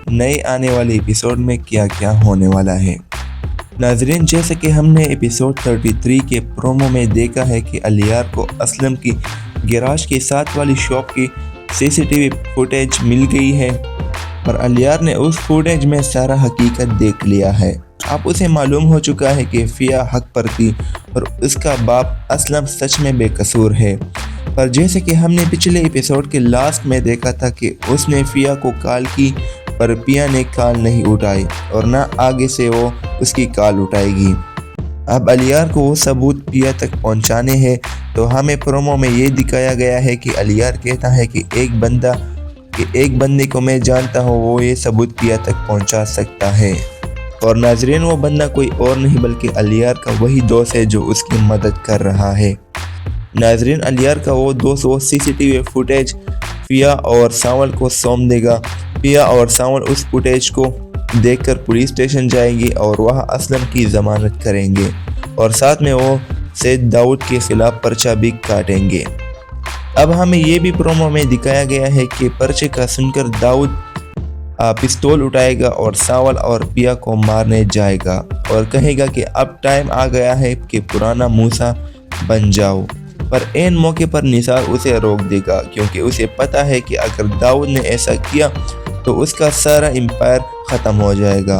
नए आने वाले एपिसोड में क्या क्या होने वाला है। नाजरीन, जैसे कि हमने एपिसोड 33 के प्रोमो में देखा है कि अलियार को असलम की गैराज के साथ वाली शॉप की सीसीटीवी फुटेज मिल गई है और अलियार ने उस फुटेज में सारा हकीकत देख लिया है। अब उसे मालूम हो चुका है कि फिया हक पर थी और उसका बाप असलम सच में बेकसूर है। पर जैसे कि हमने पिछले एपिसोड के लास्ट में देखा था कि उसने फिया को कॉल की पर पिया ने कॉल नहीं उठाई और ना आगे से वो उसकी कॉल उठाएगी। अब अलियार को वो सबूत पिया तक पहुंचाने हैं, तो हमें प्रोमो में ये दिखाया गया है कि अलियार कहता है कि एक बंदे को मैं जानता हूँ, वो ये सबूत पिया तक पहुंचा सकता है। और नाजरीन, वो बंदा कोई और नहीं बल्कि अलियार का वही दोस्त है जो उसकी मदद कर रहा है। नाजरीन, अलियार का वो दोस्त वो सीसीटीवी फुटेज पिया और सावल को सौंप देगा। पिया और सावल उस फुटेज को देखकर पुलिस स्टेशन जाएंगे और वहाँ असलम की जमानत करेंगे और साथ में वो सैयद दाऊद के खिलाफ पर्चा भी काटेंगे। अब हमें ये भी प्रोमो में दिखाया गया है कि पर्चे का सुनकर दाऊद पिस्तौल उठाएगा और सावल और पिया को मारने जाएगा और कहेगा कि अब टाइम आ गया है कि पुराना मूसा बन जाओ। पर ऐन मौके पर निसार उसे रोक देगा क्योंकि उसे पता है कि अगर दाऊद ने ऐसा किया तो उसका सारा एम्पायर ख़त्म हो जाएगा,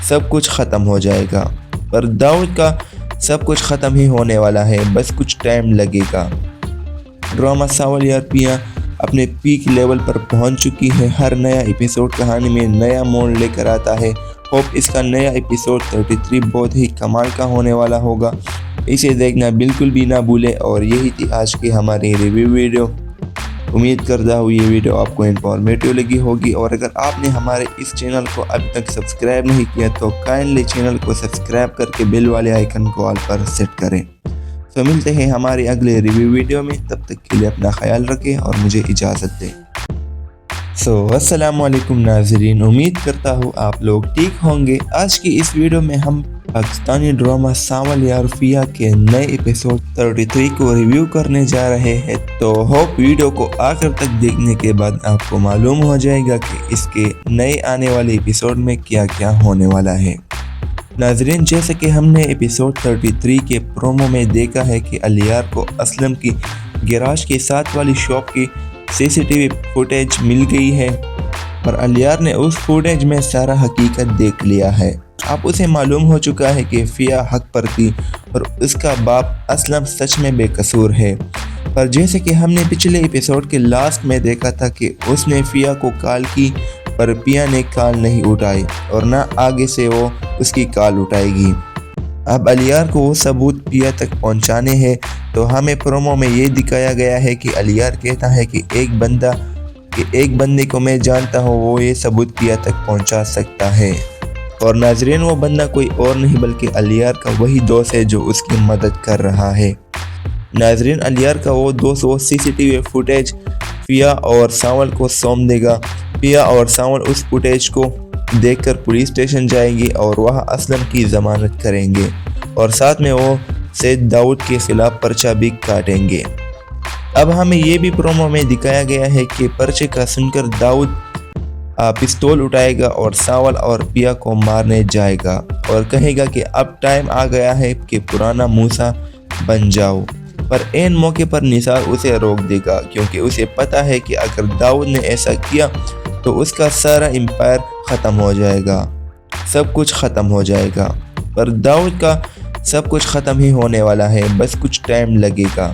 सब कुछ ख़त्म हो जाएगा। पर दाऊद का सब कुछ ख़त्म ही होने वाला है, बस कुछ टाइम लगेगा। ड्रामा सावल यार पिया अपने पीक लेवल पर पहुंच चुकी है। हर नया एपिसोड कहानी में नया मोड़ लेकर आता है। होप इसका नया एपिसोड 33 बहुत ही कमाल का होने वाला होगा। इसे देखना बिल्कुल भी ना भूलें। और यही थी आज की हमारी रिव्यू वीडियो। उम्मीद करता हूँ ये वीडियो आपको इन्फॉर्मेटिव लगी होगी। और अगर आपने हमारे इस चैनल को अभी तक सब्सक्राइब नहीं किया तो काइंडली चैनल को सब्सक्राइब करके बेल वाले आइकन को ऑल पर सेट करें। तो मिलते हैं हमारे अगले रिव्यू वीडियो में, तब तक के लिए अपना ख्याल रखें और मुझे इजाज़त दें। अस्सलामुअलैकुम नाज़रीन, उम्मीद करता हूँ आप लोग ठीक होंगे। आज की इस वीडियो में हम पाकिस्तानी ड्रामा सावल यार फिया के नए एपिसोड 33 को रिव्यू करने जा रहे हैं। तो होप वीडियो को आखिर तक देखने के बाद आपको मालूम हो जाएगा कि इसके नए आने वाले एपिसोड में क्या क्या होने वाला है। नाजरीन, जैसे कि हमने एपिसोड 33 के प्रोमो में देखा है कि अलियार को असलम की गैराज के साथ वाली शॉप की सीसीटीवी फुटेज मिल गई है और अलियार ने उस फुटेज में सारा हकीकत देख लिया है। अब उसे मालूम हो चुका है कि फिया हक पर थी और उसका बाप असलम सच में बेकसूर है। पर जैसे कि हमने पिछले एपिसोड के लास्ट में देखा था कि उसने फिया को कॉल की पर पिया ने कॉल नहीं उठाई और ना आगे से वो उसकी कॉल उठाएगी। अब अलियार को वो सबूत पिया तक पहुंचाने हैं, तो हमें प्रोमो में ये दिखाया गया है कि अलियार कहता है कि एक बंदे को मैं जानता हूँ, वो ये सबूत पिया तक पहुंचा सकता है। और नाजरीन, वो बंदा कोई और नहीं बल्कि अलियार का वही दोस्त है जो उसकी मदद कर रहा है। नाजरीन, अलियार का वो दोस्त वो सीसीटीवी फुटेज पिया और सावल को सौंप देगा। पिया और सावल उस फुटेज को देखकर पुलिस स्टेशन जाएंगे और वहाँ असलम की जमानत करेंगे और साथ में वो सैयद दाऊद के खिलाफ पर्चा भी काटेंगे। अब हमें ये भी प्रोमो में दिखाया गया है कि पर्चे का सुनकर दाऊद पिस्तौल उठाएगा और सावल और पिया को मारने जाएगा और कहेगा कि अब टाइम आ गया है कि पुराना मूसा बन जाओ। पर ऐन मौके पर निसार उसे रोक देगा क्योंकि उसे पता है कि अगर दाऊद ने ऐसा किया तो उसका सारा एम्पायर ख़त्म हो जाएगा, सब कुछ ख़त्म हो जाएगा। पर दाऊद का सब कुछ ख़त्म ही होने वाला है, बस कुछ टाइम लगेगा।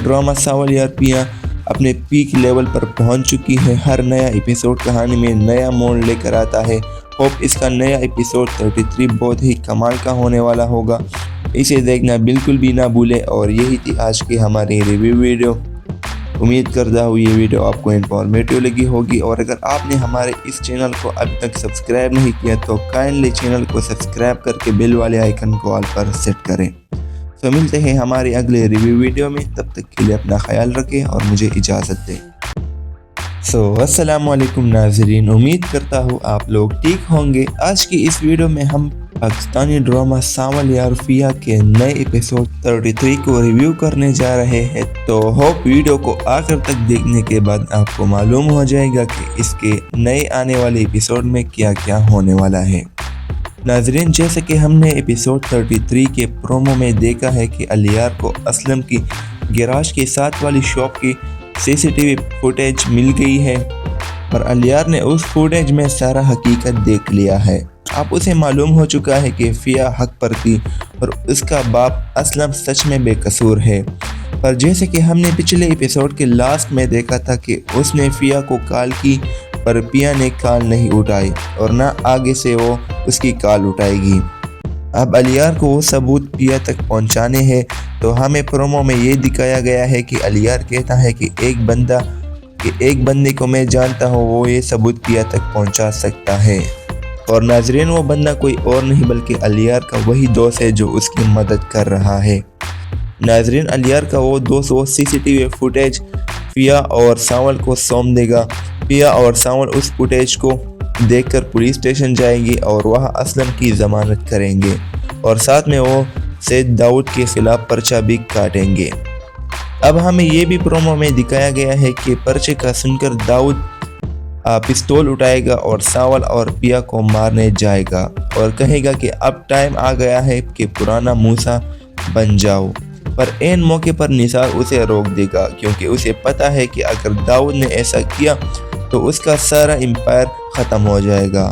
ड्रामा सावल यार पिया अपने पीक लेवल पर पहुंच चुकी है। हर नया एपिसोड कहानी में नया मोड़ लेकर आता है। होप इसका नया एपिसोड 33 बहुत ही कमाल का होने वाला होगा। इसे देखना बिल्कुल भी ना भूलें। और यही थी आज की हमारी रिव्यू वीडियो। उम्मीद करता हूँ ये वीडियो आपको इन्फॉर्मेटिव लगी होगी। और अगर आपने हमारे इस चैनल को अभी तक सब्सक्राइब नहीं किया तो काइंडली चैनल को सब्सक्राइब करके बेल वाले आइकन को ऑल पर सेट करें। तो मिलते हैं हमारे अगले रिव्यू वीडियो में, तब तक के लिए अपना ख्याल रखें और मुझे इजाज़त दें। अस्सलामुअलैकुम नाज़रीन, उम्मीद करता हूँ आप लोग ठीक होंगे। आज की इस वीडियो में हम पाकिस्तानी ड्रामा सावल यार फिया के नए एपिसोड 33 को रिव्यू करने जा रहे हैं। तो होप वीडियो को आखिर तक देखने के बाद आपको मालूम हो जाएगा कि इसके नए आने वाले एपिसोड में क्या क्या होने वाला है। नाजरीन, जैसे कि हमने एपिसोड 33 के प्रोमो में देखा है कि अलियार को असलम की गैराज के साथ वाली शॉप की सीसीटीवी फुटेज मिल गई है और अलियार ने उस फुटेज में सारा हकीकत देख लिया है। अब उसे मालूम हो चुका है कि फिया हक पर थी और उसका बाप असलम सच में बेकसूर है। पर जैसे कि हमने पिछले एपिसोड के लास्ट में देखा था कि उसने फिया को कॉल की पर पिया ने कॉल नहीं उठाई और ना आगे से वो उसकी कॉल उठाएगी। अब अलियार को वो सबूत पिया तक पहुंचाने हैं। तो हमें प्रोमो में ये दिखाया गया है कि अलियार कहता है कि एक बंदे को मैं जानता हूँ, वो ये सबूत पिया तक पहुंचा सकता है। और नाजरीन, वो बंदा कोई और नहीं बल्कि अलियार का वही दोस्त है जो उसकी मदद कर रहा है। नाजरीन, अलियार का वो दोस्त वो सीसीटीवी फुटेज पिया और सावल को सौंप देगा। पिया और सावल उस फुटेज को देखकर पुलिस स्टेशन जाएंगे और वहाँ असलम की जमानत करेंगे और साथ में वो सैयद दाऊद के खिलाफ पर्चा भी काटेंगे। अब हमें ये भी प्रोमो में दिखाया गया है कि पर्चे का सुनकर दाऊद पिस्तौल उठाएगा और सावल और पिया को मारने जाएगा और कहेगा कि अब टाइम आ गया है कि पुराना मूसा बन जाओ। पर एन मौके पर निसार उसे रोक देगा क्योंकि उसे पता है कि अगर दाऊद ने ऐसा किया तो उसका सारा एम्पायर ख़त्म हो जाएगा,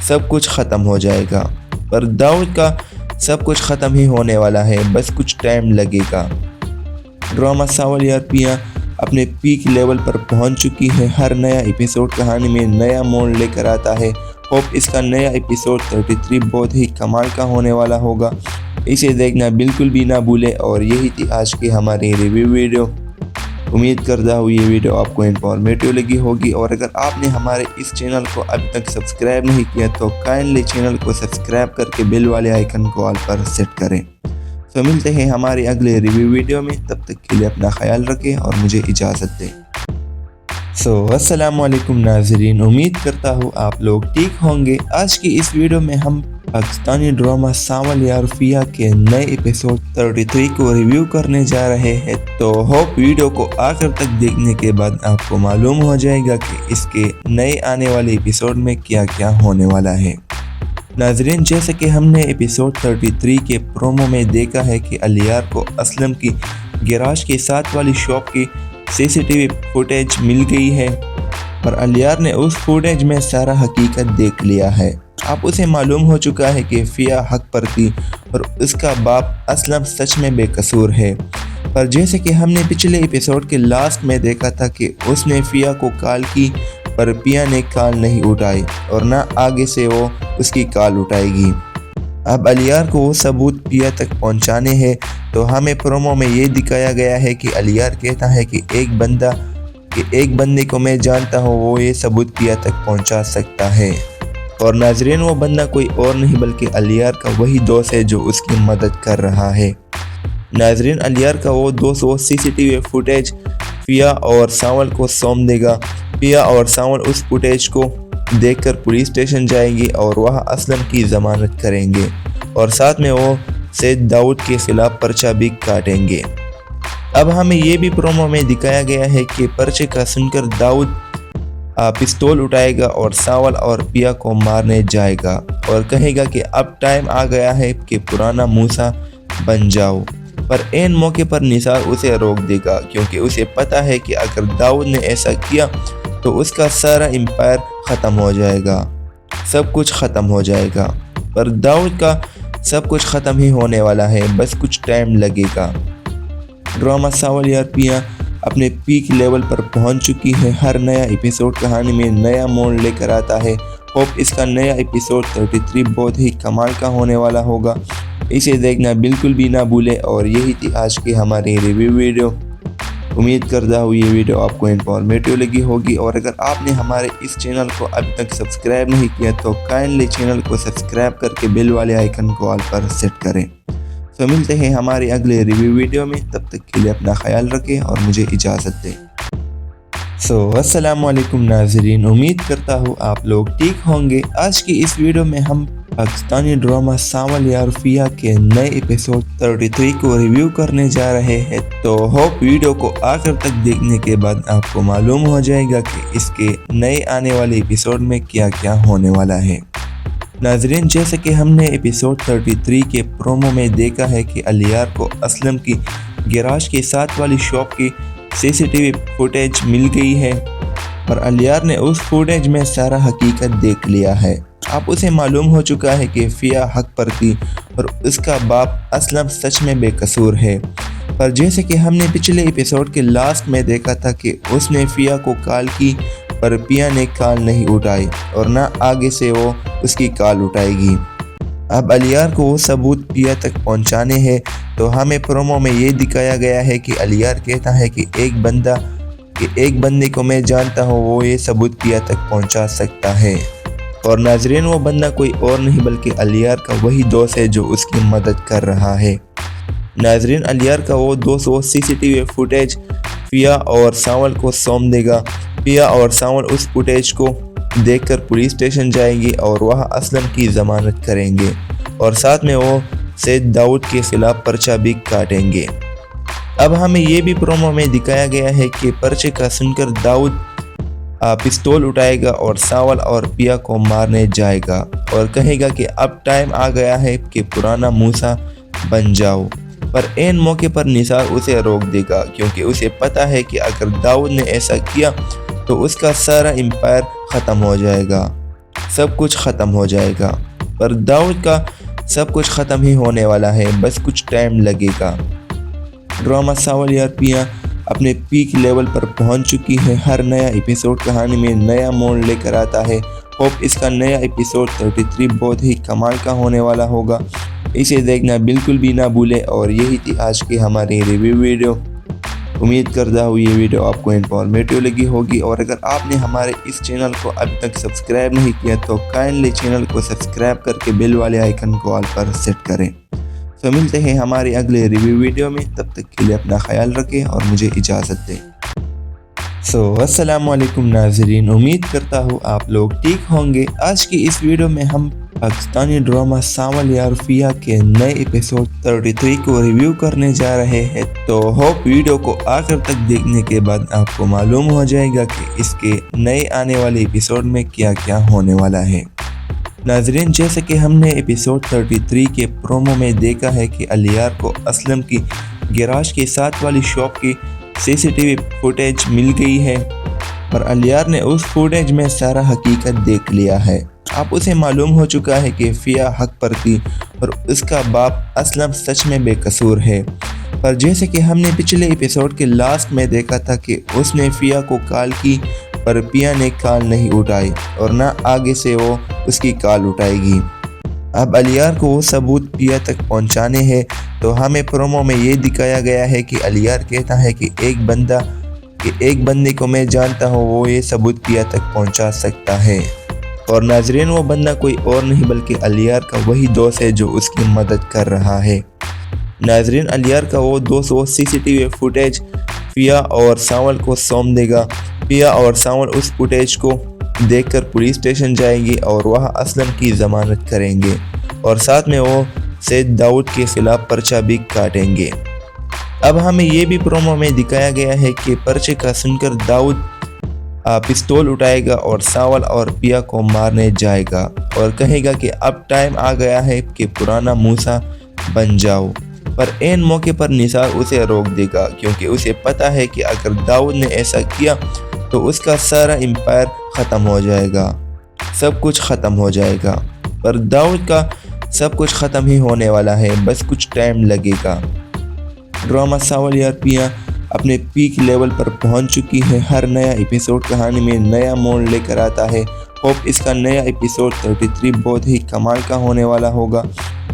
सब कुछ ख़त्म हो जाएगा। पर दाऊद का सब कुछ ख़त्म ही होने वाला है, बस कुछ टाइम लगेगा। ड्रामा सावल यार पिया अपने पीक लेवल पर पहुंच चुकी है। हर नया एपिसोड कहानी में नया मोड़ लेकर आता है। होप इसका नया एपिसोड 33 बहुत ही कमाल का होने वाला होगा। इसे देखना बिल्कुल भी ना भूलें। और यही थी आज की हमारी रिव्यू वीडियो। उम्मीद करता हूँ ये वीडियो आपको इन्फॉर्मेटिव लगी होगी। और अगर आपने हमारे इस चैनल को अभी तक सब्सक्राइब नहीं किया तो काइंडली चैनल को सब्सक्राइब करके बेल वाले आइकन को ऑल पर सेट करें। तो मिलते हैं हमारे अगले रिव्यू वीडियो में, तब तक के लिए अपना ख्याल रखें और मुझे इजाज़त दें। अस्सलाम वालेकुम नाजरीन, उम्मीद करता हूँ आप लोग ठीक होंगे। आज की इस वीडियो में हम पाकिस्तानी ड्रामा सावल यार फिया के नए एपिसोड 33 को रिव्यू करने जा रहे हैं। तो होप वीडियो को आखिर तक देखने के बाद आपको मालूम हो जाएगा कि इसके नए आने वाले एपिसोड में क्या क्या होने वाला है। नाजरीन, जैसे कि हमने एपिसोड 33 के प्रोमो में देखा है कि अलियार को असलम की गैराज के साथ वाली शॉप की सीसीटीवी फुटेज मिल गई है और अलियार ने उस फुटेज में सारा हकीकत देख लिया है। अब उसे मालूम हो चुका है कि फिया हक पर थी और उसका बाप असलम सच में बेकसूर है। पर जैसे कि हमने पिछले एपिसोड के लास्ट में देखा था कि उसने फिया को कॉल की पर पिया ने कॉल नहीं उठाई और ना आगे से वो उसकी कॉल उठाएगी। अब अलियार को वो सबूत पिया तक पहुंचाने हैं। तो हमें प्रोमो में ये दिखाया गया है कि अलियार कहता है कि एक बंदे को मैं जानता हूँ, वो ये सबूत पिया तक पहुंचा सकता है। और नाजरीन, वो बंदा कोई और नहीं बल्कि अलियार का वही दोस्त है जो उसकी मदद कर रहा है। नाजरीन, अलियार का वो दोस्त वो सीसीटीवी फुटेज पिया और सावल को सौंप देगा। पिया और सावल उस फुटेज को देखकर पुलिस स्टेशन जाएंगे और वहाँ असलम की जमानत करेंगे और साथ में वो सैयद दाऊद के खिलाफ पर्चा भी काटेंगे। अब हमें ये भी प्रोमो में दिखाया गया है कि पर्चे का सुनकर दाऊद पिस्तौल उठाएगा और सावल और पिया को मारने जाएगा और कहेगा कि अब टाइम आ गया है कि पुराना मूसा बन जाओ। पर एन मौके पर निसार उसे रोक देगा क्योंकि उसे पता है कि अगर दाऊद ने ऐसा किया तो उसका सारा एम्पायर ख़त्म हो जाएगा, सब कुछ ख़त्म हो जाएगा। पर दाऊद का सब कुछ ख़त्म ही होने वाला है, बस कुछ टाइम लगेगा। ड्रामा सावल यार पिया अपने पीक लेवल पर पहुंच चुकी है। हर नया एपिसोड कहानी में नया मोड़ लेकर आता है। होप इसका नया एपिसोड 33 बहुत ही कमाल का होने वाला होगा। इसे देखना बिल्कुल भी ना भूलें। और यही थी आज की हमारी रिव्यू वीडियो। उम्मीद करता हूँ ये वीडियो आपको इन्फॉर्मेटिव लगी होगी। और अगर आपने हमारे इस चैनल को अभी तक सब्सक्राइब नहीं किया तो काइंडली चैनल को सब्सक्राइब करके बेल वाले आइकन को ऑल पर सेट करें। तो मिलते हैं हमारे अगले रिव्यू वीडियो में, तब तक के लिए अपना ख्याल रखें और मुझे इजाज़त दें। अस्सलाम वालेकुम नाजरीन, उम्मीद करता हूँ आप लोग ठीक होंगे। आज की इस वीडियो में हम पाकिस्तानी ड्रामा सावल यार फिया के नए एपिसोड 33 को रिव्यू करने जा रहे हैं। तो होप वीडियो को आखिर तक देखने के बाद आपको मालूम हो जाएगा कि इसके नए आने वाले एपिसोड में क्या क्या होने वाला है। नाजरीन, जैसे कि हमने एपिसोड 33 के प्रोमो में देखा है कि अलियार को असलम की गैराज के साथ वाली शॉप की सीसीटीवी फुटेज मिल गई है और अलियार ने उस फुटेज में सारा हकीकत देख लिया है। अब उसे मालूम हो चुका है कि फिया हक पर थी और उसका बाप असलम सच में बेकसूर है। पर जैसे कि हमने पिछले एपिसोड के लास्ट में देखा था कि उसने फिया को कॉल की पर पिया ने कॉल नहीं उठाई और ना आगे से वो उसकी कॉल उठाएगी। अब अलियार को वो सबूत पिया तक पहुंचाने हैं। तो हमें प्रोमो में ये दिखाया गया है कि अलियार कहता है कि एक बंदे को मैं जानता हूँ, वो ये सबूत पिया तक पहुंचा सकता है। और नाजरीन, वो बंदा कोई और नहीं बल्कि अलियार का वही दोस्त है जो उसकी मदद कर रहा है। नाजरीन, अलियार का वो दोस्त वो सीसीटीवी फुटेज फिया और सावल को सौंप देगा। फिया और सावल उस फुटेज को देखकर पुलिस स्टेशन जाएंगे और वहाँ असलम की जमानत करेंगे और साथ में वो सैयद दाऊद के खिलाफ पर्चा भी काटेंगे। अब हमें ये भी प्रोमो में दिखाया गया है कि पर्चे का सुनकर दाऊद पिस्तौल उठाएगा और सावल और पिया को मारने जाएगा और कहेगा कि अब टाइम आ गया है कि पुराना मूसा बन जाओ। पर एन मौके पर निसार उसे रोक देगा क्योंकि उसे पता है कि अगर दाऊद ने ऐसा किया तो उसका सारा एम्पायर ख़त्म हो जाएगा, सब कुछ ख़त्म हो जाएगा। पर दाऊद का सब कुछ ख़त्म ही होने वाला है, बस कुछ टाइम लगेगा। ड्रामा सावल यार पिया अपने पीक लेवल पर पहुंच चुकी है। हर नया एपिसोड कहानी में नया मोड़ लेकर आता है। होप इसका नया एपिसोड 33 बहुत ही कमाल का होने वाला होगा। इसे देखना बिल्कुल भी ना भूले। और यही थी आज की हमारी रिव्यू वीडियो। उम्मीद करता हूँ ये वीडियो आपको इन्फॉर्मेटिव लगी होगी। और अगर आपने हमारे इस चैनल को अभी तक सब्सक्राइब नहीं किया तो काइंडली चैनल को सब्सक्राइब करके बेल वाले आइकन को ऑल पर सेट करें। तो मिलते हैं हमारे अगले रिव्यू वीडियो में, तब तक के लिए अपना ख्याल रखें और मुझे इजाज़त दें। अस्सलाम वालेकुम नाजरीन, उम्मीद करता हूँ आप लोग ठीक होंगे। आज की इस वीडियो में हम पाकिस्तानी ड्रामा सावल यार फिया के नए एपिसोड 33 को रिव्यू करने जा रहे हैं। तो होप वीडियो को आखिर तक देखने के बाद आपको मालूम हो जाएगा कि इसके नए आने वाले एपिसोड में क्या क्या होने वाला है। नाजरीन, जैसे कि हमने एपिसोड 33 के प्रोमो में देखा है कि अलियार को असलम की गैराज के साथ वाली शॉप की सीसीटीवी फुटेज मिल गई है और अलियार ने उस फुटेज में सारा हकीकत देख लिया है। अब उसे मालूम हो चुका है कि फिया हक पर थी और उसका बाप असलम सच में बेकसूर है। पर जैसे कि हमने पिछले एपिसोड के लास्ट में देखा था कि उसने फिया को कॉल की पर पिया ने कॉल नहीं उठाई और ना आगे से वो उसकी कॉल उठाएगी। अब अलियार को वो सबूत पिया तक पहुंचाने हैं। तो हमें प्रोमो में ये दिखाया गया है कि अलियार कहता है कि एक बंदे को मैं जानता हूँ, वो ये सबूत पिया तक पहुंचा सकता है। और नाजरीन, वो बंदा कोई और नहीं बल्कि अलियार का वही दोस्त है जो उसकी मदद कर रहा है। नाजरीन, अलियार का वो दोस्त वो सीसीटीवी फुटेज फिया और सावल को सौंप देगा। फिया और सावल उस फुटेज को देखकर पुलिस स्टेशन जाएंगे और वहाँ असलम की जमानत करेंगे और साथ में वो सैयद दाऊद के खिलाफ पर्चा भी काटेंगे। अब हमें ये भी प्रोमो में दिखाया गया है कि पर्चे का सुनकर दाऊद पिस्तौल उठाएगा और सावल और पिया को मारने जाएगा और कहेगा कि अब टाइम आ गया है कि पुराना मूसा बन जाओ। पर एन मौके पर निसार उसे रोक देगा क्योंकि उसे पता है कि अगर दाऊद ने ऐसा किया तो उसका सारा एम्पायर ख़त्म हो जाएगा, सब कुछ ख़त्म हो जाएगा। पर दाऊद का सब कुछ ख़त्म ही होने वाला है, बस कुछ टाइम लगेगा। ड्रामा सावल यार पिया अपने पीक लेवल पर पहुंच चुकी है। हर नया एपिसोड कहानी में नया मोड़ लेकर आता है। होप इसका नया एपिसोड 33 बहुत ही कमाल का होने वाला होगा।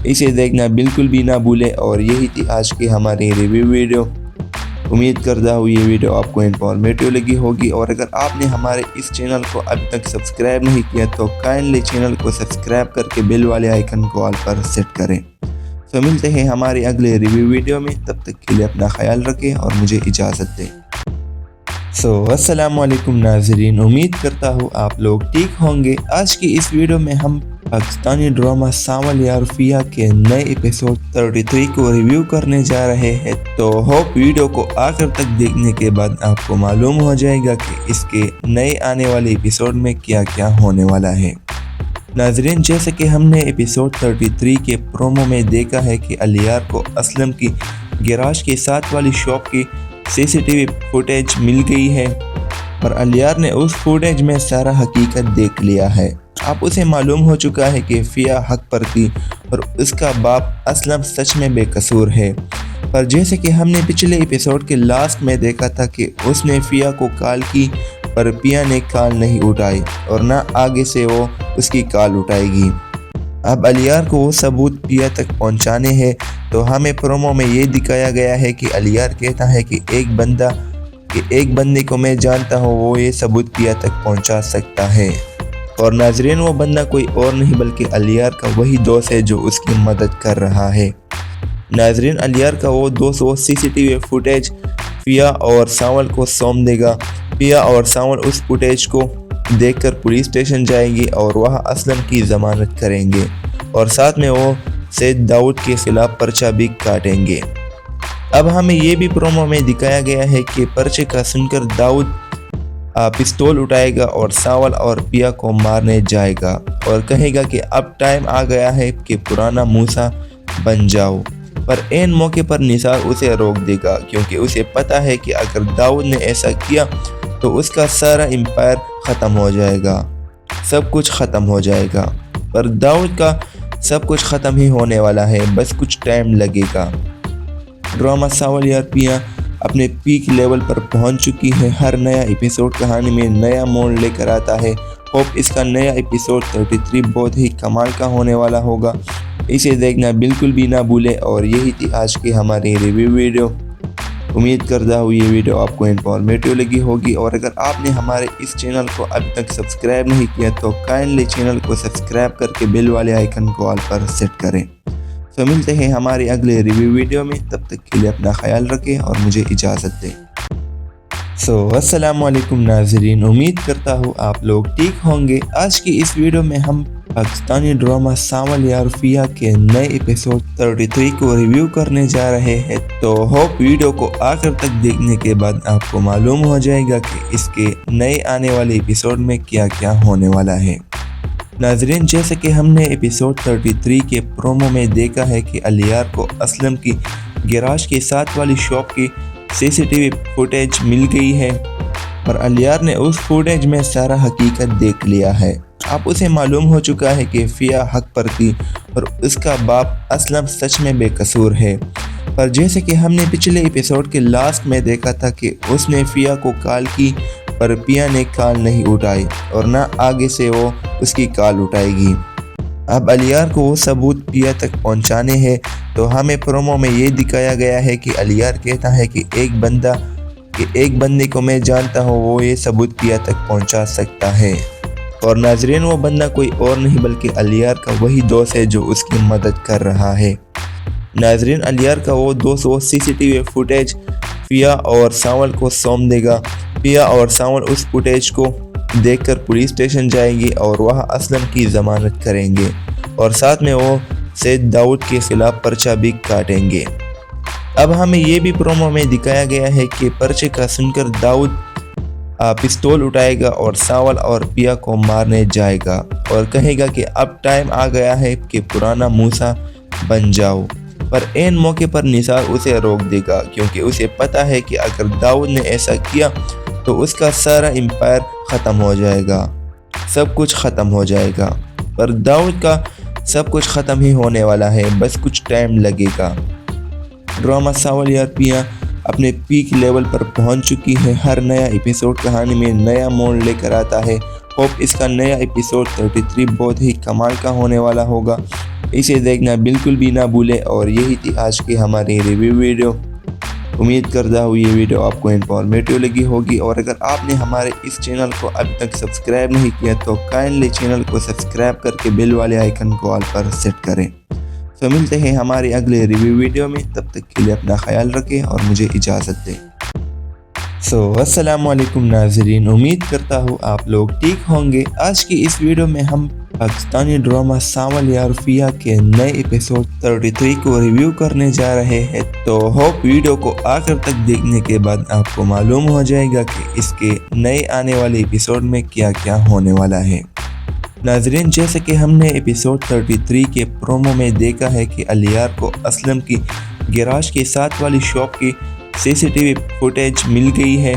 इसे देखना बिल्कुल भी ना भूले। और यही थी आज की हमारी रिव्यू वीडियो। उम्मीद करता हूँ ये वीडियो आपको इन्फॉर्मेटिव लगी होगी। और अगर आपने हमारे इस चैनल को अभी तक सब्सक्राइब नहीं किया तो काइंडली चैनल को सब्सक्राइब करके बेल वाले आइकन को ऑल पर सेट करें। तो मिलते हैं हमारे अगले रिव्यू वीडियो में, तब तक के लिए अपना ख्याल रखें और मुझे इजाज़त दें। अस्सलाम वालेकुम नाजरीन, उम्मीद करता हूँ आप लोग ठीक होंगे। आज की इस वीडियो में हम पाकिस्तानी ड्रामा सावल यार फिया के नए एपिसोड 33 को रिव्यू करने जा रहे हैं। तो होप वीडियो को आखिर तक देखने के बाद आपको मालूम हो जाएगा कि इसके नए आने वाले एपिसोड में क्या क्या होने वाला है। नाजरीन, जैसे कि हमने एपिसोड 33 के प्रोमो में देखा है कि अलियार को असलम की गैराज के साथ वाली शॉप की सीसीटीवी फुटेज मिल गई है और अलियार ने उस फुटेज में सारा हकीकत देख लिया है। अब उसे मालूम हो चुका है कि फिया हक पर थी और उसका बाप असलम सच में बेकसूर है। पर जैसे कि हमने पिछले एपिसोड के लास्ट में देखा था कि उसने फिया को कॉल की पर पिया ने कॉल नहीं उठाई और ना आगे से वो उसकी कॉल उठाएगी। अब अलियार को वो सबूत पिया तक पहुंचाने हैं। तो हमें प्रोमो में ये दिखाया गया है कि अलियार कहता है कि एक बंदे को मैं जानता हूँ, वो ये सबूत पिया तक पहुंचा सकता है। और नाजरीन, वो बंदा कोई और नहीं बल्कि अलियार का वही दोस्त है जो उसकी मदद कर रहा है। नाजरीन, अलियार का वो दोस्त वो सीसीटीवी फुटेज फिया और सावल को सौंप देगा। फिया और सावल उस फुटेज को देखकर पुलिस स्टेशन जाएंगे और वहाँ असलम की जमानत करेंगे और साथ में वो सैयद दाऊद के खिलाफ पर्चा भी काटेंगे। अब हमें ये भी प्रोमो में दिखाया गया है कि पर्चे का सुनकर दाऊद पिस्तौल उठाएगा और सावल और पिया को मारने जाएगा और कहेगा कि अब टाइम आ गया है कि पुराना मूसा बन जाओ। पर ऐन मौके पर निसार उसे रोक देगा क्योंकि उसे पता है कि अगर दाऊद ने ऐसा किया तो उसका सारा एम्पायर ख़त्म हो जाएगा, सब कुछ ख़त्म हो जाएगा। पर दाऊद का सब कुछ ख़त्म ही होने वाला है, बस कुछ टाइम लगेगा। ड्रामा सावल यार पिया अपने पीक लेवल पर पहुंच चुकी है। हर नया एपिसोड कहानी में नया मोड़ लेकर आता है। होप इसका नया एपिसोड 33 बहुत ही कमाल का होने वाला होगा। इसे देखना बिल्कुल भी ना भूले। और यही थी आज की हमारी रिव्यू वीडियो। उम्मीद करता हूँ ये वीडियो आपको इन्फॉर्मेटिव लगी होगी। और अगर आपने हमारे इस चैनल को अभी तक सब्सक्राइब नहीं किया तो काइंडली चैनल को सब्सक्राइब करके बेल वाले आइकन को ऑल पर सेट करें। तो मिलते हैं हमारे अगले रिव्यू वीडियो में, तब तक के लिए अपना ख्याल रखें और मुझे इजाज़त दें। अस्सलाम वालेकुम नाजरीन, उम्मीद करता हूँ आप लोग ठीक होंगे। आज की इस वीडियो में हम पाकिस्तानी ड्रामा सावल यार फिया के नए एपिसोड 33 को रिव्यू करने जा रहे हैं। तो होप वीडियो को आखिर तक देखने के बाद आपको मालूम हो जाएगा कि इसके नए आने वाले एपिसोड में क्या क्या होने वाला है। नाजरीन, जैसे कि हमने एपिसोड 33 के प्रोमो में देखा है कि अलियार को असलम की गैराज के साथ वाली शॉप की सीसीटीवी फुटेज मिल गई है और अलियार ने उस फुटेज में सारा हकीकत देख लिया है। अब उसे मालूम हो चुका है कि फिया हक पर थी और उसका बाप असलम सच में बेकसूर है। पर जैसे कि हमने पिछले एपिसोड के लास्ट में देखा था कि उसने फिया को कॉल की पर पिया ने कॉल नहीं उठाई और ना आगे से वो उसकी कॉल उठाएगी। अब अलियार को वो सबूत पिया तक पहुंचाने हैं। तो हमें प्रोमो में ये दिखाया गया है कि अलियार कहता है कि एक बंदे को मैं जानता हूँ, वो ये सबूत पिया तक पहुंचा सकता है। और नाजरीन, वो बंदा कोई और नहीं बल्कि अलियार का वही दोस्त है जो उसकी मदद कर रहा है। नाजरीन, अलियार का वो दोस्त वो सीसीटीवी फुटेज फिया और सावल को सौंप देगा। फिया और सावल उस फुटेज को देखकर पुलिस स्टेशन जाएंगे और वहाँ असलम की जमानत करेंगे और साथ में वो सैयद दाऊद के खिलाफ पर्चा भी काटेंगे। अब हमें ये भी प्रोमो में दिखाया गया है कि पर्चे का सुनकर दाऊद पिस्तौल उठाएगा और सावल और पिया को मारने जाएगा और कहेगा कि अब टाइम आ गया है कि पुराना मूसा बन जाओ। पर ऐन मौके पर निसार उसे रोक देगा क्योंकि उसे पता है कि अगर दाऊद ने ऐसा किया तो उसका सारा एम्पायर ख़त्म हो जाएगा, सब कुछ ख़त्म हो जाएगा। पर दाऊद का सब कुछ ख़त्म ही होने वाला है, बस कुछ टाइम लगेगा। ड्रामा सावल यार पिया अपने पीक लेवल पर पहुंच चुकी है। हर नया एपिसोड कहानी में नया मोड़ लेकर आता है। होप इसका नया एपिसोड 33 बहुत ही कमाल का होने वाला होगा। इसे देखना बिल्कुल भी ना भूले। और यही थी आज की हमारी रिव्यू वीडियो। उम्मीद करता हूँ ये वीडियो आपको इन्फॉर्मेटिव लगी होगी। और अगर आपने हमारे इस चैनल को अभी तक सब्सक्राइब नहीं किया तो काइंडली चैनल को सब्सक्राइब करके बेल वाले आइकन को ऑल पर सेट करें। तो मिलते हैं हमारे अगले रिव्यू वीडियो में, तब तक के लिए अपना ख्याल रखें और मुझे इजाज़त दें। अस्सलाम वालेकुम नाजरीन, उम्मीद करता हूँ आप लोग ठीक होंगे। आज की इस वीडियो में हम पाकिस्तानी ड्रामा सांवल यार फिया के नए एपिसोड 33 को रिव्यू करने जा रहे हैं। तो होप वीडियो को आखिर तक देखने के बाद आपको मालूम हो जाएगा कि इसके नए आने वाले एपिसोड में क्या क्या होने वाला है। नाजरीन, जैसे कि हमने एपिसोड 33 के प्रोमो में देखा है कि अलियार को असलम की गैराज के साथ वाली शॉप की सीसीटीवी फुटेज मिल गई है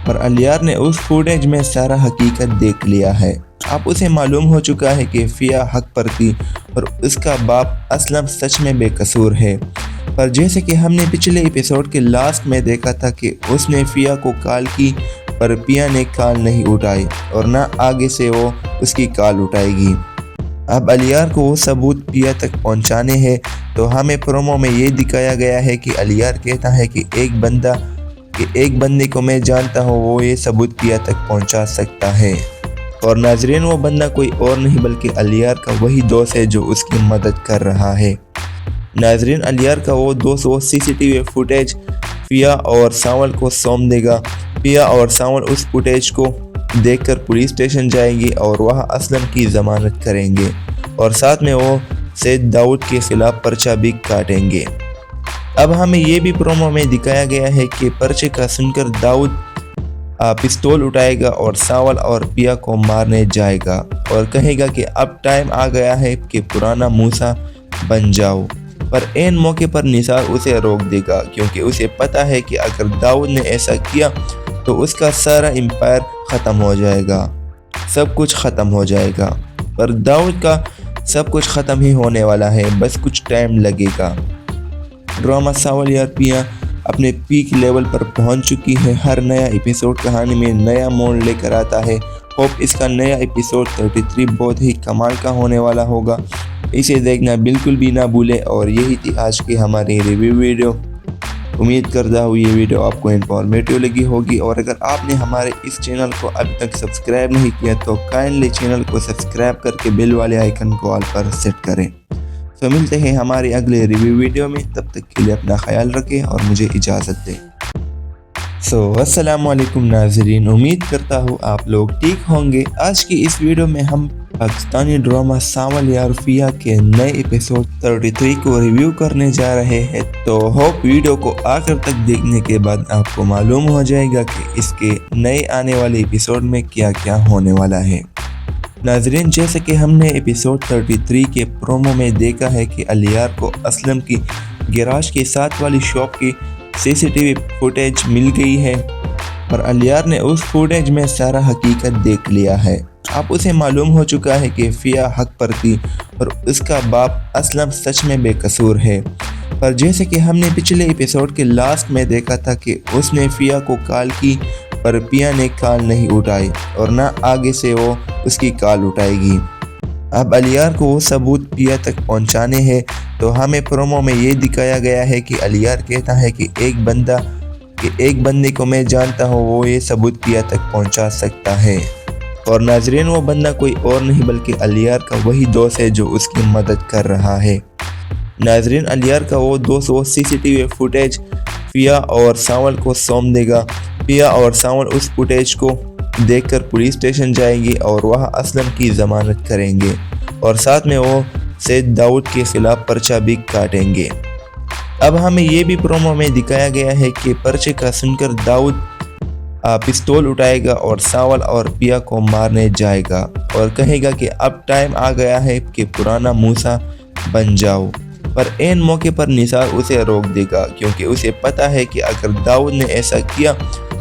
और अलियार ने उस फुटेज में सारा हकीकत देख लिया है। अब उसे मालूम हो चुका है कि फिया हक पर थी और उसका बाप असलम सच में बेकसूर है। पर जैसे कि हमने पिछले एपिसोड के लास्ट में देखा था कि उसने फिया को कॉल की पर पिया ने कॉल नहीं उठाई और ना आगे से वो उसकी कॉल उठाएगी। अब अलियार को वो सबूत पिया तक पहुंचाने हैं। तो हमें प्रोमो में ये दिखाया गया है कि अलियार कहता है कि एक बंदे को मैं जानता हूँ, वो ये सबूत पिया तक पहुंचा सकता है। और नाजरीन, वो बंदा कोई और नहीं बल्कि अलियार का वही दोस्त है जो उसकी मदद कर रहा है। नाजरीन, अलियार का वो दोस्त वो सीसीटीवी फुटेज फिया और सांवल को सौंप देगा। फिया और सांवल उस फुटेज को देखकर पुलिस स्टेशन जाएंगे और वहाँ असलम की जमानत करेंगे और साथ में वो सैयद दाऊद के खिलाफ पर्चा भी काटेंगे। अब हमें ये भी प्रोमो में दिखाया गया है कि पर्चे का सुनकर दाऊद पिस्तौल उठाएगा और सांवल और पिया को मारने जाएगा और कहेगा कि अब टाइम आ गया है कि पुराना मूसा बन जाओ। पर ऐन मौके पर निसार उसे रोक देगा क्योंकि उसे पता है कि अगर दाऊद ने ऐसा किया तो उसका सारा एम्पायर ख़त्म हो जाएगा, सब कुछ ख़त्म हो जाएगा। पर दाऊद का सब कुछ ख़त्म ही होने वाला है, बस कुछ टाइम लगेगा। ड्रामा सांवल यार पिया अपने पीक लेवल पर पहुंच चुकी है। हर नया एपिसोड कहानी में नया मोड़ लेकर आता है। होप इसका नया एपिसोड 33 बहुत ही कमाल का होने वाला होगा। इसे देखना बिल्कुल भी ना भूले। और यही थी आज की हमारी रिव्यू वीडियो। उम्मीद करता हूँ ये वीडियो आपको इन्फॉर्मेटिव लगी होगी। और अगर आपने हमारे इस चैनल को अभी तक सब्सक्राइब नहीं किया तो काइंडली चैनल को सब्सक्राइब करके बेल वाले आइकन को ऑल पर सेट करें। तो मिलते हैं हमारे अगले रिव्यू वीडियो में, तब तक के लिए अपना ख्याल रखें और मुझे इजाज़त दें। अस्सलाम वालेकुम नाजरीन, उम्मीद करता हूँ आप लोग ठीक होंगे। आज की इस वीडियो में हम पाकिस्तानी ड्रामा सांवल यार फिया के नए एपिसोड 33 को रिव्यू करने जा रहे हैं। तो होप वीडियो को आखिर तक देखने के बाद आपको मालूम हो जाएगा कि इसके नए आने वाले एपिसोड में क्या क्या होने वाला है। नाजरीन, जैसे कि हमने एपिसोड 33 के प्रोमो में देखा है कि अलियार को असलम की गैराज के साथ वाली शॉप की सीसीटीवी फुटेज मिल गई है और अलियार ने उस फुटेज में सारा हकीकत देख लिया है। अब उसे मालूम हो चुका है कि फिया हक पर थी और उसका बाप असलम सच में बेकसूर है। पर जैसे कि हमने पिछले एपिसोड के लास्ट में देखा था कि उसने फिया को कॉल की पर पिया ने कॉल नहीं उठाई और ना आगे से वो उसकी कॉल उठाएगी। अब अलियार को वो सबूत पिया तक पहुंचाने हैं। तो हमें प्रोमो में ये दिखाया गया है कि अलियार कहता है कि एक बंदे को मैं जानता हूँ, वो ये सबूत पिया तक पहुंचा सकता है। और नाजरीन, वो बंदा कोई और नहीं बल्कि अलियार का वही दोस्त है जो उसकी मदद कर रहा है। नाजरीन, अलियार का वो दोस्त वो सीसीटीवी फुटेज फिया और सांवल को सौंप देगा। फिया और सांवल उस फुटेज को देखकर पुलिस स्टेशन जाएंगे और वहाँ असलम की जमानत करेंगे और साथ में वो सैयद दाऊद के खिलाफ पर्चा भी काटेंगे। अब हमें ये भी प्रोमो में दिखाया गया है कि पर्चे का सुनकर दाऊद पिस्तौल उठाएगा और सांवल और पिया को मारने जाएगा और कहेगा कि अब टाइम आ गया है कि पुराना मूसा बन जाओ। पर ऐन मौके पर निसार उसे रोक देगा क्योंकि उसे पता है कि अगर दाऊद ने ऐसा किया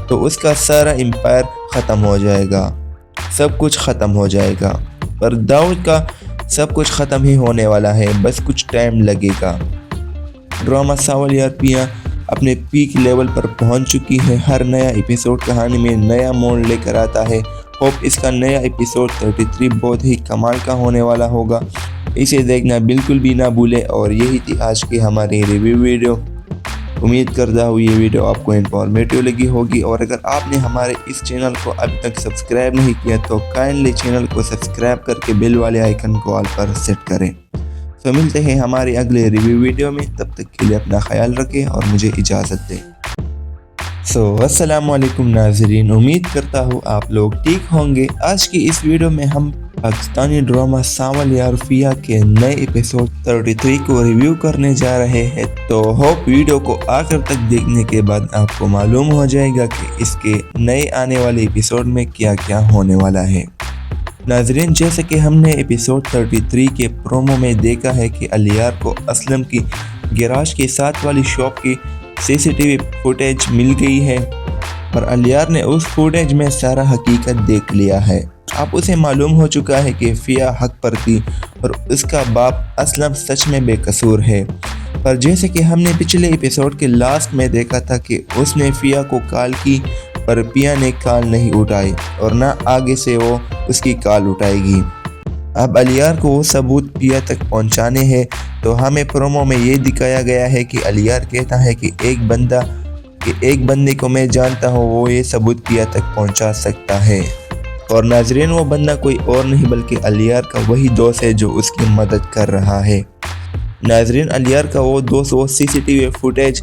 तो उसका सारा एम्पायर ख़त्म हो जाएगा, सब कुछ ख़त्म हो जाएगा। पर दाऊद का सब कुछ ख़त्म ही होने वाला है, बस कुछ टाइम लगेगा। ड्रामा सांवल यार पिया अपने पीक लेवल पर पहुंच चुकी है। हर नया एपिसोड कहानी में नया मोड़ लेकर आता है। होप इसका नया एपिसोड 33 बहुत ही कमाल का होने वाला होगा। इसे देखना बिल्कुल भी ना भूले। और यही थी आज की हमारी रिव्यू वीडियो। उम्मीद करता हूँ ये वीडियो आपको इन्फॉर्मेटिव लगी होगी। और अगर आपने हमारे इस चैनल को अभी तक सब्सक्राइब नहीं किया तो काइंडली चैनल को सब्सक्राइब करके बेल वाले आइकन को ऑल पर सेट करें। तो मिलते हैं हमारे अगले रिव्यू वीडियो में, तब तक के लिए अपना ख्याल रखें और मुझे इजाज़त दें। अस्सलाम वालेकुम नाजरीन, उम्मीद करता हूँ आप लोग ठीक होंगे। आज की इस वीडियो में हम पाकिस्तानी ड्रामा सावल यार फिया के नए एपिसोड 33 को रिव्यू करने जा रहे हैं। तो होप वीडियो को आखिर तक देखने के बाद आपको मालूम हो जाएगा कि इसके नए आने वाले एपिसोड में क्या क्या होने वाला है। नाजरीन, जैसे कि हमने एपिसोड 33 के प्रोमो में देखा है कि अलियार को असलम की गैराज के साथ वाली शॉप की सीसीटीवी फुटेज मिल गई है और अलियार ने उस फुटेज में सारा हकीकत देख लिया है। अब उसे मालूम हो चुका है कि फिया हक पर थी और उसका बाप असलम सच में बेकसूर है। पर जैसे कि हमने पिछले एपिसोड के लास्ट में देखा था कि उसने फिया को कॉल की पर पिया ने कॉल नहीं उठाई और ना आगे से वो उसकी कॉल उठाएगी। अब अलियार को वो सबूत पिया तक पहुंचाने हैं। तो हमें प्रोमो में ये दिखाया गया है कि अलियार कहता है कि एक बंदे को मैं जानता हूँ, वो ये सबूत पिया तक पहुंचा सकता है। और नाजरीन, वो बंदा कोई और नहीं बल्कि अलियार का वही दोस्त है जो उसकी मदद कर रहा है। नाजरीन, अलियार का वो दोस्त वो सीसीटीवी फुटेज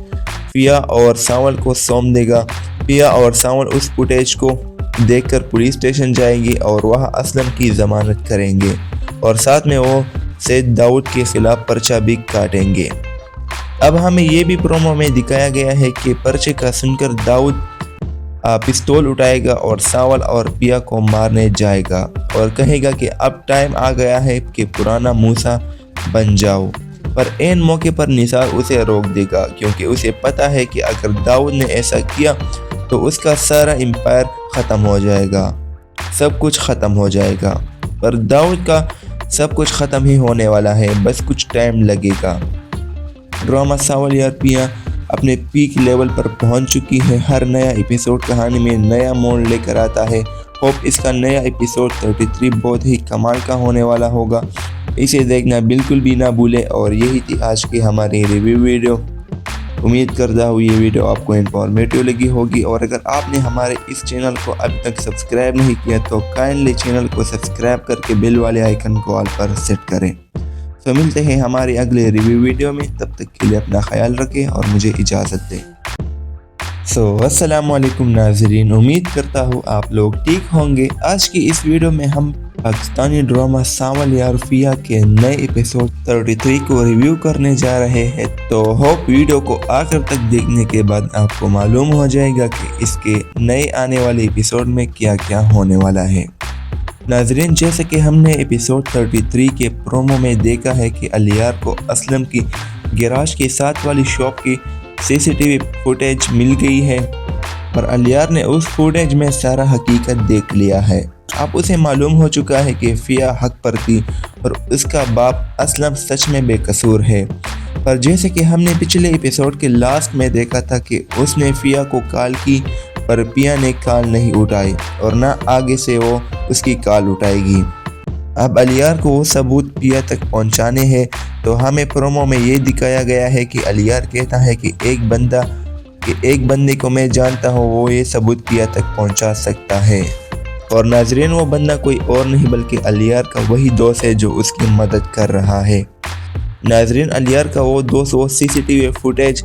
पिया और सावल को सौंप देगा। पिया और सावल उस फुटेज को देखकर पुलिस स्टेशन जाएंगे और वहाँ असलम की जमानत करेंगे और साथ में वो सैयद दाऊद के खिलाफ पर्चा भी काटेंगे। अब हमें ये भी प्रोमो में दिखाया गया है कि पर्चे का सुनकर दाऊद पिस्तौल उठाएगा और सावल और पिया को मारने जाएगा और कहेगा कि अब टाइम आ गया है कि पुराना मूसा बन जाओ। पर एन मौके पर निसार उसे रोक देगा क्योंकि उसे पता है कि अगर दाऊद ने ऐसा किया तो उसका सारा एम्पायर ख़त्म हो जाएगा, सब कुछ ख़त्म हो जाएगा। पर दाऊद का सब कुछ ख़त्म ही होने वाला है, बस कुछ टाइम लगेगा। ड्रामा सावल यार पिया अपने पीक लेवल पर पहुंच चुकी है। हर नया एपिसोड कहानी में नया मोड़ लेकर आता है। होप इसका नया एपिसोड 33 बहुत ही कमाल का होने वाला होगा। इसे देखना बिल्कुल भी ना भूलें। और यही थी आज की हमारी रिव्यू वीडियो। उम्मीद करता हूँ ये वीडियो आपको इन्फॉर्मेटिव लगी होगी। और अगर आपने हमारे इस चैनल को अभी तक सब्सक्राइब नहीं किया तो काइंडली चैनल को सब्सक्राइब करके बेल वाले आइकन को ऑल पर सेट करें। तो मिलते हैं हमारी अगले रिव्यू वीडियो में, तब तक के लिए अपना ख्याल रखें और मुझे इजाज़त दें। अस्सलाम वालेकुम नाजरीन, उम्मीद करता हूँ आप लोग ठीक होंगे। आज की इस वीडियो में हम पाकिस्तानी ड्रामा सावल यार फिया के नए एपिसोड 33 को रिव्यू करने जा रहे हैं। तो होप वीडियो को आखिर तक देखने के बाद आपको मालूम हो जाएगा कि इसके नए आने वाले एपिसोड में क्या क्या होने वाला है। नाजरीन, जैसे कि हमने एपिसोड 33 के प्रोमो में देखा है कि अलियार को असलम की गैराज के साथ वाली शॉप की सीसीटीवी फुटेज मिल गई है और अलियार ने उस फुटेज में सारा हकीकत देख लिया है। अब उसे मालूम हो चुका है कि फिया हक पर थी और उसका बाप असलम सच में बेकसूर है। पर जैसे कि हमने पिछले एपिसोड के लास्ट में देखा था कि उसने फिया को कॉल की पर पिया ने कॉल नहीं उठाई और ना आगे से वो उसकी कॉल उठाएगी। अब अलियार को वो सबूत पिया तक पहुंचाने हैं। तो हमें प्रोमो में ये दिखाया गया है कि अलियार कहता है कि एक बंदे को मैं जानता हूँ, वो ये सबूत पिया तक पहुंचा सकता है। और नाजरीन, वो बंदा कोई और नहीं बल्कि अलियार का वही दोस्त है जो उसकी मदद कर रहा है। नाजरीन, अलियार का वो दोस्त वो सीसीटीवी फुटेज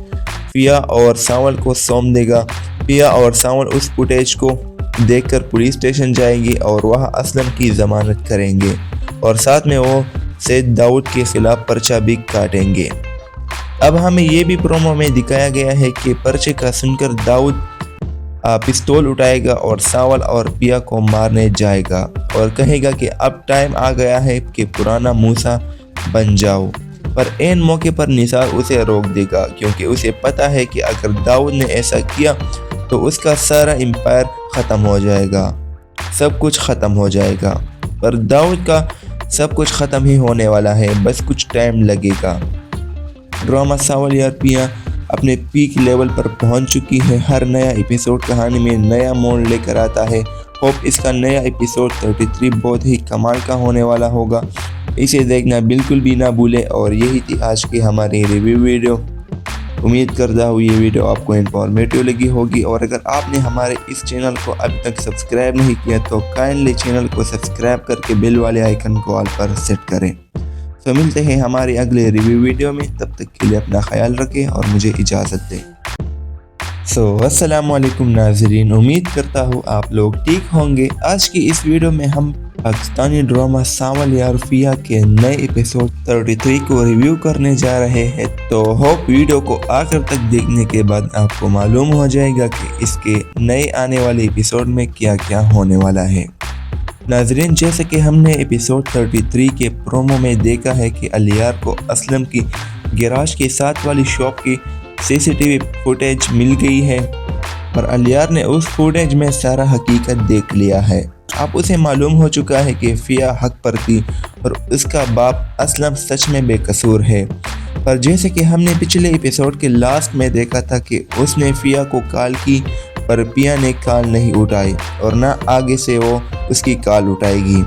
पिया और सावल को सौंप देगा। पिया और सावल उस फुटेज को देखकर पुलिस स्टेशन जाएंगे और वहाँ असलम की जमानत करेंगे और साथ में वो सैयद दाऊद के खिलाफ पर्चा भी काटेंगे। अब हमें ये भी प्रोमो में दिखाया गया है कि पर्चे का सुनकर दाऊद पिस्तौल उठाएगा और सावल और पिया को मारने जाएगा और कहेगा कि अब टाइम आ गया है कि पुराना मूसा बन जाओ। पर एन मौके पर निसार उसे रोक देगा क्योंकि उसे पता है कि अगर दाऊद ने ऐसा किया तो उसका सारा एम्पायर ख़त्म हो जाएगा, सब कुछ ख़त्म हो जाएगा। पर दाऊद का सब कुछ ख़त्म ही होने वाला है, बस कुछ टाइम लगेगा। ड्रामा सावल यार पिया अपने पीक लेवल पर पहुंच चुकी है। हर नया एपिसोड कहानी में नया मोड़ लेकर आता है। होप इसका नया एपिसोड 33 बहुत ही कमाल का होने वाला होगा। इसे देखना बिल्कुल भी ना भूलें। और यही थी आज की हमारी रिव्यू वीडियो। उम्मीद करता हूँ ये वीडियो आपको इन्फॉर्मेटिव लगी होगी। और अगर आपने हमारे इस चैनल को अभी तक सब्सक्राइब नहीं किया तो काइंडली चैनल को सब्सक्राइब करके बेल वाले आइकन को ऑल पर सेट करें। तो मिलते हैं हमारे अगले रिव्यू वीडियो में, तब तक के लिए अपना ख्याल रखें और मुझे इजाज़त दें। अस्सलाम वालेकुम नाजरीन, उम्मीद करता हूँ आप लोग ठीक होंगे। आज की इस वीडियो में हम पाकिस्तानी ड्रामा सावल यार फिया के नए एपिसोड 33 को रिव्यू करने जा रहे हैं। तो होप वीडियो को आखिर तक देखने के बाद आपको मालूम हो जाएगा कि इसके नए आने वाले एपिसोड में क्या क्या होने वाला है। नाजरीन, जैसे कि हमने एपिसोड 33 के प्रोमो में देखा है कि अलियार को असलम की गैराज के साथ वाली शॉप की सीसीटीवी फुटेज मिल गई है और अलियार ने उस फुटेज में सारा हकीकत देख लिया है। अब उसे मालूम हो चुका है कि फिया हक पर थी और उसका बाप असलम सच में बेकसूर है। पर जैसे कि हमने पिछले एपिसोड के लास्ट में देखा था कि उसने फिया को कॉल की पर पिया ने कॉल नहीं उठाई और ना आगे से वो उसकी कॉल उठाएगी।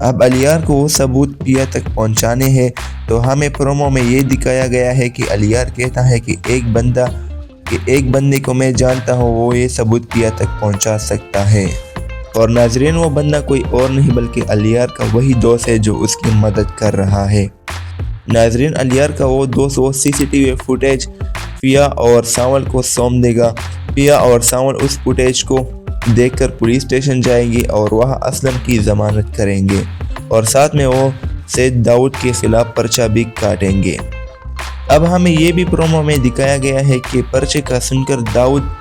अब अलियार को वो सबूत पिया तक पहुंचाने हैं। तो हमें प्रोमो में ये दिखाया गया है कि अलियार कहता है कि एक बंदे को मैं जानता हूँ, वो ये सबूत पिया तक पहुंचा सकता है। और नाजरीन, वो बंदा कोई और नहीं बल्कि अलियार का वही दोस्त है जो उसकी मदद कर रहा है। नाजरीन, अलियार का वो दोस्त वो सीसीटीवी फुटेज पिया और सावल को सौंप देगा। पिया और सावल उस फुटेज को देखकर पुलिस स्टेशन जाएंगे और वहाँ असलम की जमानत करेंगे और साथ में वो सैयद दाऊद के खिलाफ पर्चा भी काटेंगे। अब हमें ये भी प्रोमो में दिखाया गया है कि पर्चे का सुनकर दाऊद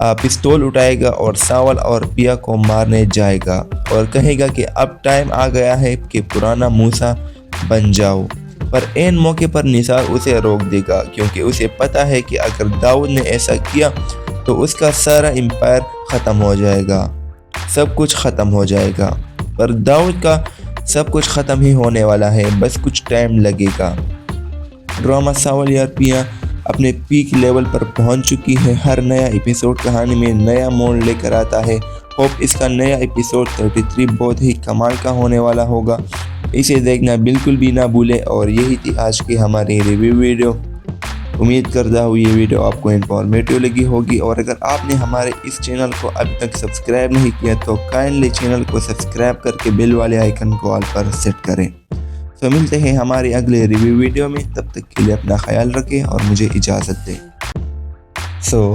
पिस्तौल उठाएगा और सावल और पिया को मारने जाएगा और कहेगा कि अब टाइम आ गया है कि पुराना मूसा बन जाओ। पर ऐन मौके पर निसार उसे रोक देगा क्योंकि उसे पता है कि अगर दाऊद ने ऐसा किया तो उसका सारा एम्पायर ख़त्म हो जाएगा, सब कुछ ख़त्म हो जाएगा। पर दाऊद का सब कुछ ख़त्म ही होने वाला है, बस कुछ टाइम लगेगा। ड्रामा सावल यार पिया अपने पीक लेवल पर पहुंच चुकी है। हर नया एपिसोड कहानी में नया मोड़ लेकर आता है। होप इसका नया एपिसोड 33 बहुत ही कमाल का होने वाला होगा। इसे देखना बिल्कुल भी ना भूलें। और यही थी आज की हमारी रिव्यू वीडियो। उम्मीद करता हूँ ये वीडियो आपको इन्फॉर्मेटिव लगी होगी। और अगर आपने हमारे इस चैनल को अभी तक सब्सक्राइब नहीं किया तो काइंडली चैनल को सब्सक्राइब करके बेल वाले आइकन को ऑल पर सेट करें। तो मिलते हैं हमारे अगले रिव्यू वीडियो में, तब तक के लिए अपना ख्याल रखें और मुझे इजाज़त दें।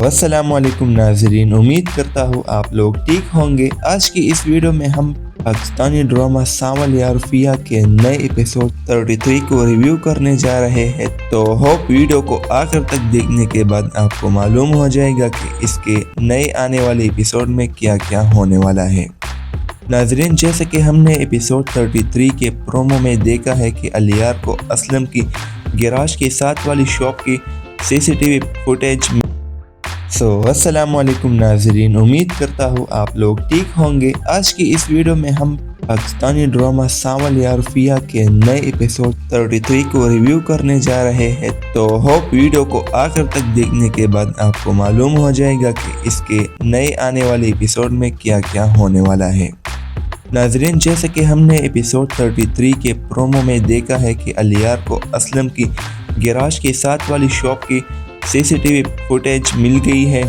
अस्सलाम वालेकुम नाज़रीन, उम्मीद करता हूँ आप लोग ठीक होंगे। आज की इस वीडियो में हम पाकिस्तानी ड्रामा सावल यार फिया के नए एपिसोड 33 को रिव्यू करने जा रहे हैं। तो होप वीडियो को आखिर तक देखने के बाद आपको मालूम हो जाएगा कि इसके नए आने वाले एपिसोड में क्या क्या होने वाला है। नाजरीन, जैसे कि हमने एपिसोड 33 के प्रोमो में देखा है कि अलियार को असलम की गैराज के साथ वाली शॉप की सीसीटीवी फुटेज अस्सलाम वालेकुम नाजरीन, उम्मीद करता हूँ आप लोग ठीक होंगे। आज की इस वीडियो में हम पाकिस्तानी ड्रामा सावल यार फिया के नए एपिसोड 33 को रिव्यू करने जा रहे हैं। तो होप वीडियो को आखिर तक देखने के बाद आपको मालूम हो जाएगा कि इसके नए आने वाले एपिसोड में क्या क्या होने वाला है। नाजरीन, जैसे कि हमने एपिसोड 33 के प्रोमो में देखा है कि अलियार को असलम की गैराज के साथ वाली शॉप की सीसीटीवी फुटेज मिल गई है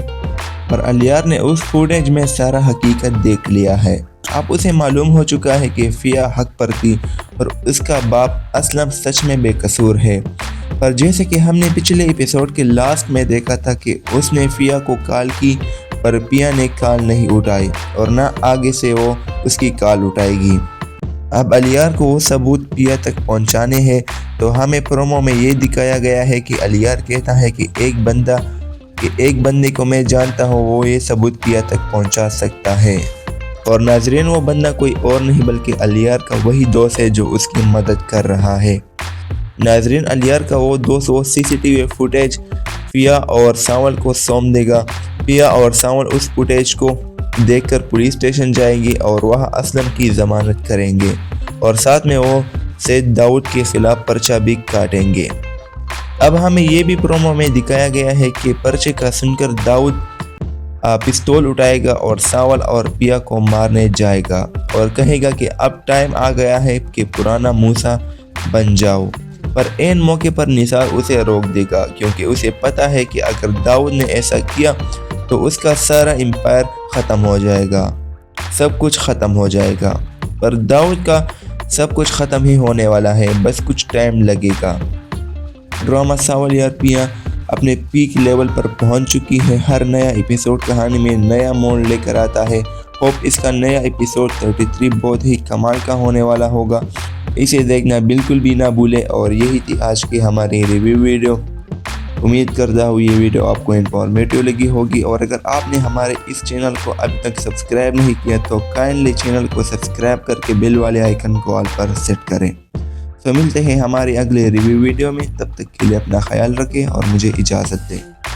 और अलियार ने उस फुटेज में सारा हकीकत देख लिया है। अब उसे मालूम हो चुका है कि फिया हक पर थी और उसका बाप असलम सच में बेकसूर है। पर जैसे कि हमने पिछले एपिसोड के लास्ट में देखा था कि उसने फिया को कॉल की पर पिया ने कॉल नहीं उठाई और ना आगे से वो उसकी कॉल उठाएगी। अब अलियार को वो सबूत पिया तक पहुंचाने हैं। तो हमें प्रोमो में ये दिखाया गया है कि अलियार कहता है कि एक बंदे को मैं जानता हूँ, वो ये सबूत पिया तक पहुंचा सकता है। और नाजरीन, वो बंदा कोई और नहीं बल्कि अलियार का वही दोस्त है जो उसकी मदद कर रहा है। नाजरीन, अलियार का वो दोस्त वो सीसीटीवी फुटेज पिया और सावल को सौंप देगा। पिया और सावल उस फुटेज को देखकर पुलिस स्टेशन जाएंगे और वहाँ असलम की जमानत करेंगे और साथ में वो सैयद दाऊद के खिलाफ पर्चा भी काटेंगे। अब हमें ये भी प्रोमो में दिखाया गया है कि पर्चे का सुनकर दाऊद पिस्तौल उठाएगा और सावल और पिया को मारने जाएगा और कहेगा कि अब टाइम आ गया है कि पुराना मूसा बन जाओ। पर ऐन मौके पर निसार उसे रोक देगा क्योंकि उसे पता है कि अगर दाऊद ने ऐसा किया तो उसका सारा एम्पायर ख़त्म हो जाएगा, सब कुछ ख़त्म हो जाएगा। पर दाऊद का सब कुछ ख़त्म ही होने वाला है, बस कुछ टाइम लगेगा। ड्रामा सावल यार पिया अपने पीक लेवल पर पहुंच चुकी है। हर नया एपिसोड कहानी में नया मोड़ लेकर आता है। होप इसका नया एपिसोड 33 बहुत ही कमाल का होने वाला होगा। इसे देखना बिल्कुल भी ना भूलें। और यही थी आज की हमारी रिव्यू वीडियो। उम्मीद करता हूँ ये वीडियो आपको इन्फॉर्मेटिव लगी होगी। और अगर आपने हमारे इस चैनल को अभी तक सब्सक्राइब नहीं किया तो काइंडली चैनल को सब्सक्राइब करके बेल वाले आइकन को ऑल पर सेट करें। तो मिलते हैं हमारे अगले रिव्यू वीडियो में, तब तक के लिए अपना ख्याल रखें और मुझे इजाज़त दें।